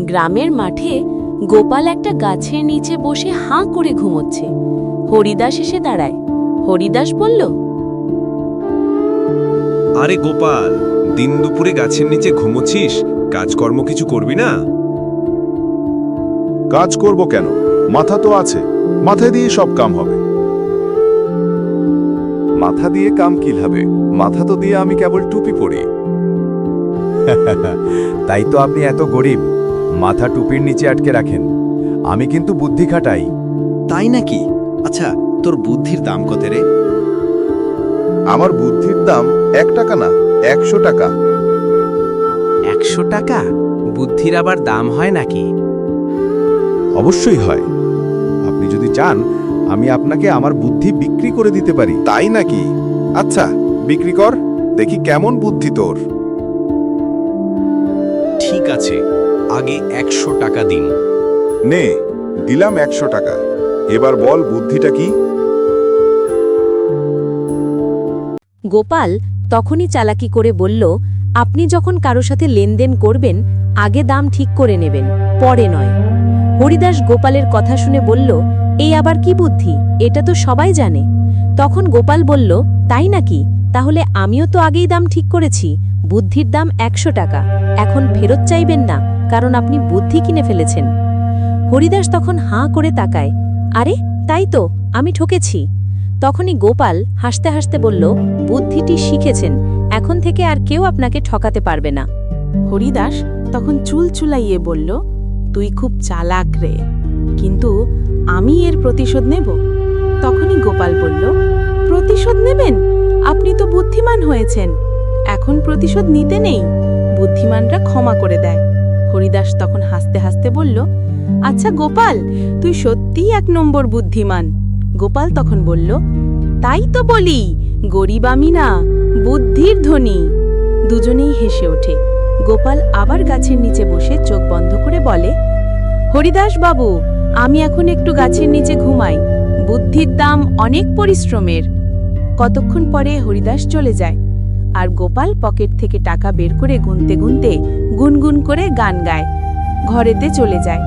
গ্রামের মাঠে গোপাল একটা গাছের নিচে বসে হাঁ করে ঘুমোচ্ছে। হরিদাস এসে দাঁড়ায়। হরিদাস বলল, আরে গোপাল, দিন দুপুরে গাছের নিচে ঘুমোচ্ছিস, কাজকর্ম কিছু করবি না? কাজ করব কেন? মাথা তো আছে, মাথায় দিয়ে সব কাম হবে। মাথা দিয়ে কাম কি হবে? মাথা তো দিয়ে আমি কেবল টুপি পরি। তাই তো আপনি এত গরিব, মাথা টুপির নিচে আটকে রাখেন। আমি কিন্তু বুদ্ধি খাটাই। তাই নাকি? আচ্ছা, তোর বুদ্ধির দাম কত রে? আমার বুদ্ধির দাম 1 টাকা না, 100 টাকা। 100 টাকা? বুদ্ধির আবার দাম হয় নাকি? অবশ্যই হয়। আপনি যদি চান আমি আপনাকে আমার বুদ্ধি বিক্রি করে দিতে পারি। তাই নাকি? আচ্ছা, বিক্রি কর, দেখি কেমন বুদ্ধি তোর। ঠিক আছে, আগে 100 টাকা দিন। নে, দিলাম 100 টাকা। এবার বল বুদ্ধিটা কি? গোপাল তখনই চালাকি করে বলল, আপনি যখন কারো সাথে লেনদেন করবেন আগে দাম ঠিক করে নেবেন, পরে নয়। হরিদাস গোপালের কথা শুনে বলল, এই আবার কি বুদ্ধি? এটা তো সবাই জানে। তখন গোপাল বলল, তাই নাকি? তাহলে আমিও তো আগেই দাম ঠিক করেছি। বুদ্ধির দাম 100 টাকা। এখন ফেরত চাইবেন না, কারণ আপনি বুদ্ধি কিনে ফেলেছেন। হরিদাস তখন হাঁ করে তাকায়, আরে তাই তো, আমি ঠকেছি। তখনই গোপাল হাসতে হাসতে বলল, বুদ্ধিটি শিখেছেন, এখন থেকে আর কেউ আপনাকে ঠকাতে পারবে না। হরিদাস তখন চুল চুলাইয়ে বলল, তুই খুব চালাক রে, কিন্তু আমি এর প্রতিশোধ নেব। তখনই গোপাল বলল, প্রতিশোধ নেবেন? আপনি তো বুদ্ধিমান হয়েছেন, এখন প্রতিশোধ নিতে নেই। বুদ্ধিমানরা ক্ষমা করে দেয়। হরিদাস তখন হাসতে হাসতে বলল, আচ্ছা গোপাল, তুই সত্যিই 1 নম্বর বুদ্ধিমান। গোপাল তখন বলল, তাই তো বলি, গরিব আমি না, বুদ্ধির ধনী। দুজনেই হেসে ওঠে। গোপাল আবার গাছের নিচে বসে চোখ বন্ধ করে বলে, হরিদাস বাবু, আমি এখন একটু গাছের নিচে ঘুমাই। বুদ্ধির দাম অনেক পরিশ্রমের। কতক্ষণ পরে হরিদাস চলে যায়, আর গোপাল পকেট থেকে টাকা বের করে গুনতে গুনতে গুনগুন করে গান গায়। ঘরেতে চলে যায়।